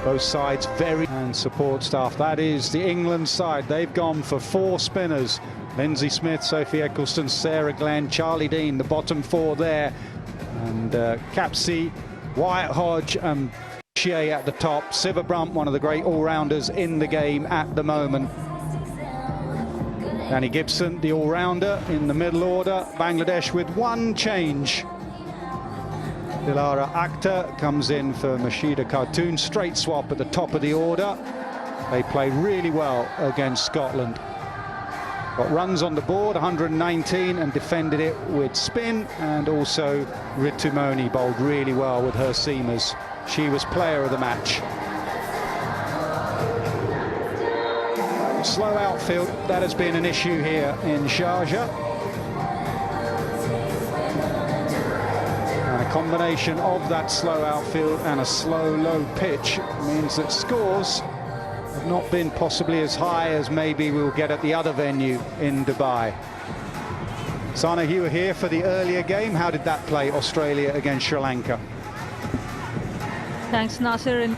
Both sides very and support staff. That is the England side. They've gone for 4 spinners. Lindsay Smith, Sophie Eccleston, Sarah Glenn, Charlie Dean, the bottom 4 there. And Capsey, Wyatt Hodge and Shea at the top. Siva Brunt, one of the great all-rounders in the game at the moment. Danny Gibson, the all-rounder in the middle order. Bangladesh with 1 change. Dilara Akhtar comes in for Mashida Khartoum. Straight swap at the top of the order. They played really well against Scotland. Got runs on the board, 119, and defended it with spin. And also Ritumoni bowled really well with her seamers. She was player of the match. Slow outfield, that has been an issue here in Sharjah. And a combination of that slow outfield and a slow, low pitch means that scores have not been possibly as high as maybe we'll get at the other venue in Dubai. Sana, you were here for the earlier game. How did that play, Australia against Sri Lanka? Thanks, Nasser. And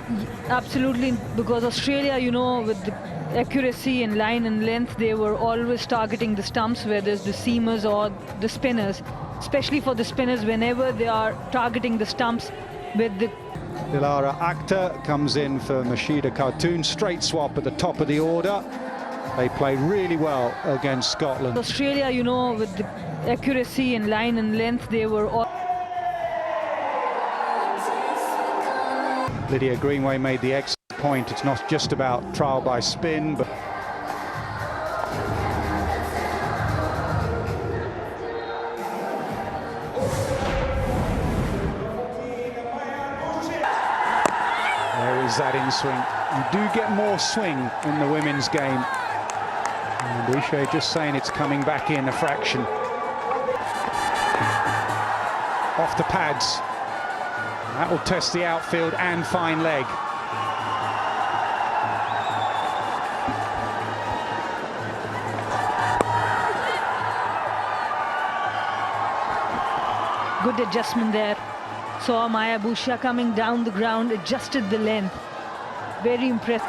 absolutely, because Australia, you know, with the accuracy and line and length, they were always targeting the stumps, whether it's the seamers or the spinners. Especially for the spinners, whenever they are targeting the stumps with the... Dilara Akhtar comes in for Mashida Khartoum. Straight swap at the top of the order. They played really well against Scotland. Australia, you know, with the accuracy and line and length, they were all... Lydia Greenway made the excellent point. It's not just about trial by spin, but... There is that in swing. You do get more swing in the women's game. And Boucher just saying it's coming back in a fraction. Off the pads. That will test the outfield and fine leg. Good adjustment there. Saw Maya Boucher coming down the ground, adjusted the length. Very impressive.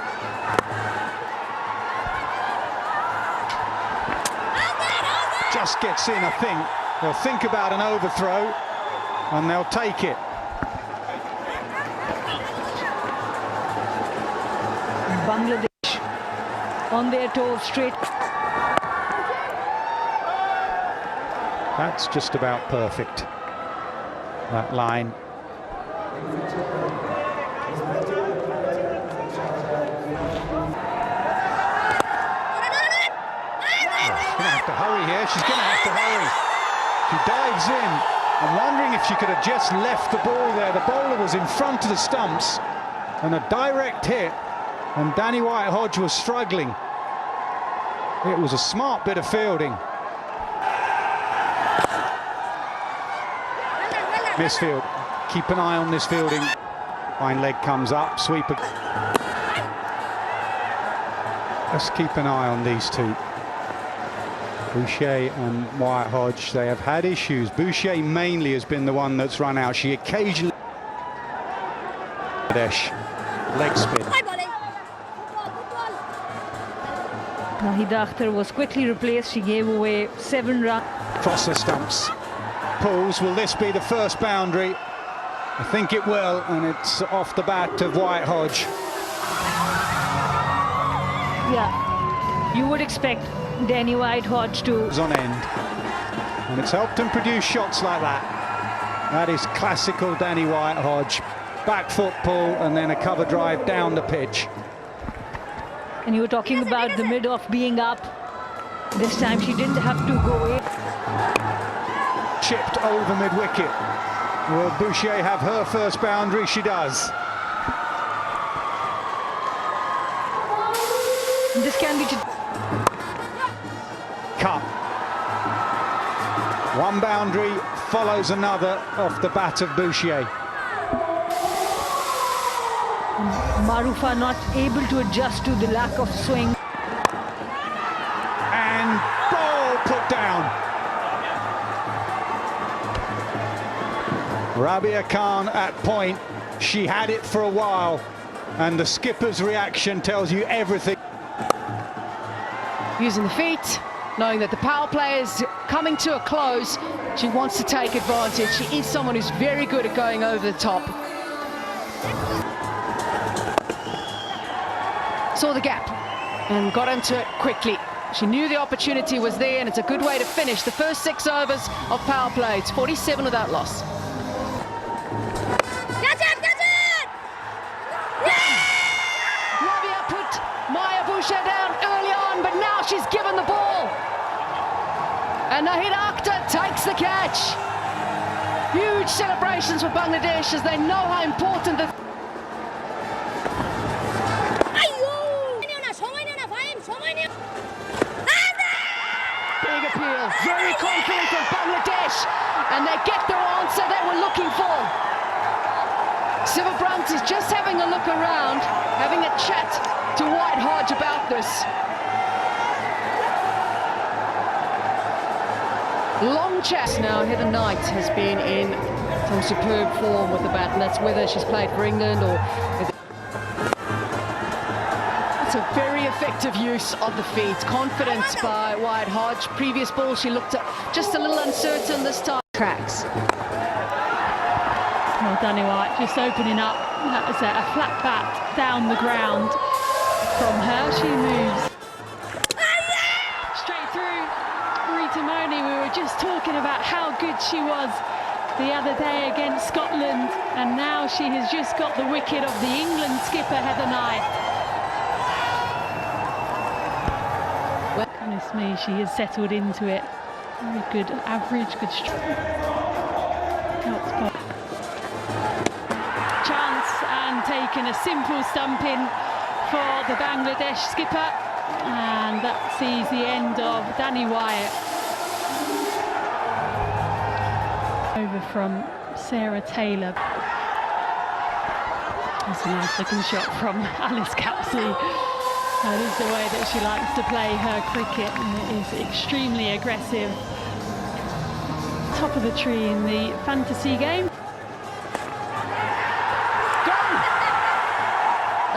Just gets in, I think. They'll think about an overthrow and they'll take it. Bangladesh on their toes straight. That's just about perfect. That line. She's going to have to hurry here. She's going to have to hurry. She dives in. I'm wondering if she could have just left the ball there. The bowler was in front of the stumps and a direct hit. And Danny Wyatt-Hodge was struggling. It was a smart bit of fielding. Misfield. Keep an eye on this fielding. Fine leg comes up. Sweeper. Let's keep an eye on these two. Boucher and Wyatt-Hodge, they have had issues. Boucher mainly has been the one that's run out. She occasionally... Leg spin. Nahida Akhtar was quickly replaced. She gave away 7 runs. Across the stumps. Pulls. Will this be the first boundary? I think it will, and it's off the bat of Wyatt-Hodge. Yeah, you would expect Danny Wyatt-Hodge to... on end, and it's helped him produce shots like that. That is classical Danny Wyatt-Hodge. Back foot pull and then a cover drive down the pitch. And you were talking about the mid-off being up. This time she didn't have to go in. Chipped over mid-wicket. Will Boucher have her first boundary? She does. This can be... Cut. One boundary follows another off the bat of Boucher. Marufa not able to adjust to the lack of swing. And ball put down. Rabia Khan at point. She had it for a while. And the skipper's reaction tells you everything. Using the feet, knowing that the power play is coming to a close, she wants to take advantage. She is someone who's very good at going over the top. Saw the gap and got into it quickly. She knew the opportunity was there, and it's a good way to finish the first 6 overs of power play. It's 47 without loss. Rabia put Maya Busha down early on, but now she's given the ball. And Nahida Akhtar takes the catch. Huge celebrations for Bangladesh as they know how important the... Big appeal, very confident of Bangladesh, and they get the answer they were looking for. Siva Brunt is just having a look around, having a chat to White Hodge about this. Long chat. Now Heather Knight has been in some superb form with the bat, and that's whether she's played for England or... It's a very effective use of the feet. Confidence by White Hodge. Previous ball she looked at just a little uncertain this time. Tracks. Well done, White, just opening up. That was a flat bat down the ground from her. She moves straight through. Rita Money, we were just talking about how good she was the other day against Scotland, and now she has just got the wicket of the England skipper Heather Knight. Goodness me, she has settled into it. Very good average, good strike. Chance and taken a simple stumping for the Bangladesh skipper, and that sees the end of Danny Wyatt. Over from Sarah Taylor. That's a nice looking shot from Alice Capsey. That is the way that she likes to play her cricket, and it is extremely aggressive. Top of the tree in the fantasy game. Gone!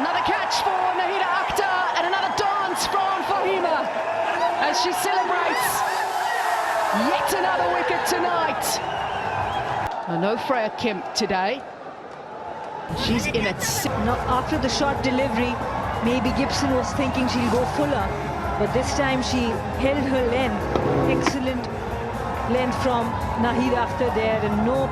Another catch for Nahida Akhtar, and another dance from Fahima as she celebrates yet another wicket tonight. No Freya Kemp today. She's in it. Now, after the short delivery, maybe Gibson was thinking she'll go fuller, but this time she held her length. Excellent length from Nahida Akhtar there, and no...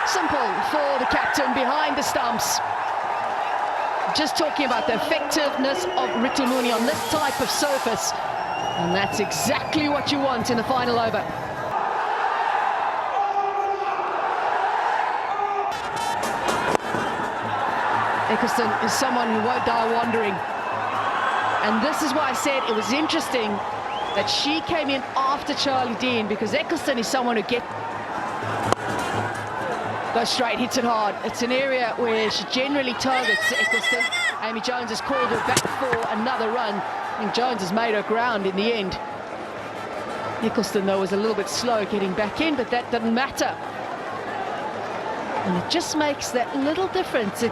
Simple for the captain behind the stumps. Just talking about the effectiveness of Ritumuni on this type of surface, and that's exactly what you want in the final over. Eccleston is someone who won't die wandering. And this is why I said it was interesting that she came in after Charlie Dean, because Eccleston is someone who goes straight, hits it hard. It's an area where she generally targets Eccleston. Amy Jones has called her back for another run. I think Jones has made her ground in the end. Eccleston, though, was a little bit slow getting back in, but that doesn't matter. And it just makes that little difference.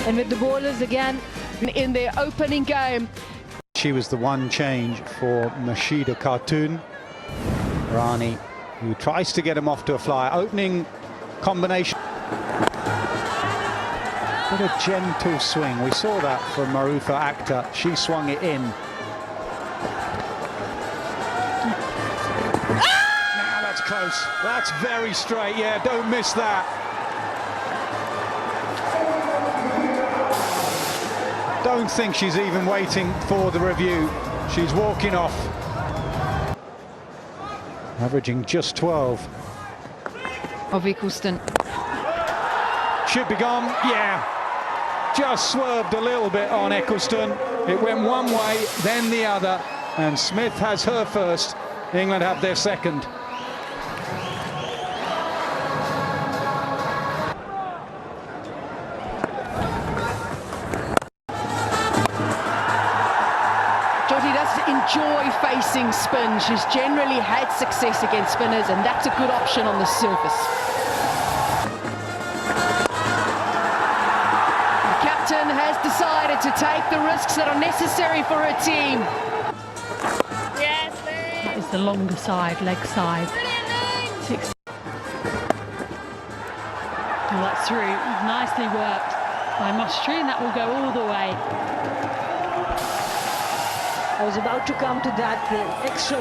And with the bowlers again in their opening game. She was the one change for Mashida Khartoon. Rani, who tries to get him off to a fly. Opening combination. What a gentle swing. We saw that from Marufa Akhtar. She swung it in. Now that's close. That's very straight. Yeah, don't miss that. Don't think she's even waiting for the review. She's walking off. Averaging just 12. Of Eccleston. Should be gone, yeah. Just swerved a little bit on Eccleston. It went one way, then the other. And Smith has her first. England have their second. enjoy facing spin. She's generally had success against spinners, and that's a good option on the surface. The captain has decided to take the risks that are necessary for her team. That is the longer side, leg side. 60. Well, that's through. Nicely worked by Mostri, and that will go all the way. I was about to come to that, the extra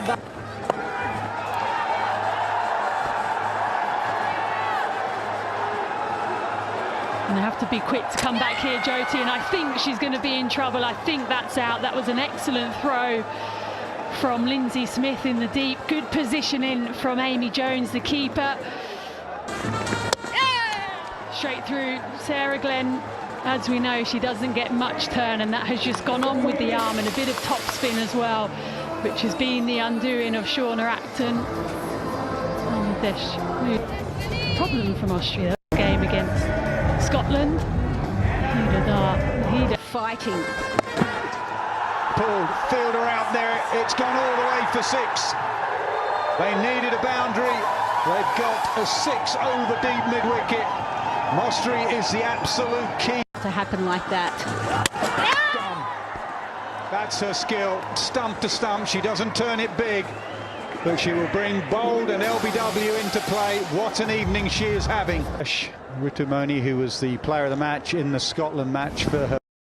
And they have to be quick to come back here, Jyoti, and I think she's going to be in trouble. I think that's out. That was an excellent throw from Lindsay Smith in the deep. Good positioning from Amy Jones, the keeper. Straight through. Sarah Glenn, as we know, she doesn't get much turn, and that has just gone on with the arm and a bit of top spin as well, which has been the undoing of Shauna Acton. Bangladesh. Problem from Austria. Game against Scotland. fighting. Pulled, fielder out there, it's gone all the way for 6. They needed a boundary, they've got a 6 over deep mid-wicket. Mostri is the absolute key. To happen like that. That's her skill, stump to stump, she doesn't turn it big, but she will bring Bold and LBW into play. What an evening she is having. Ritumoni, who was the player of the match in the Scotland match for her.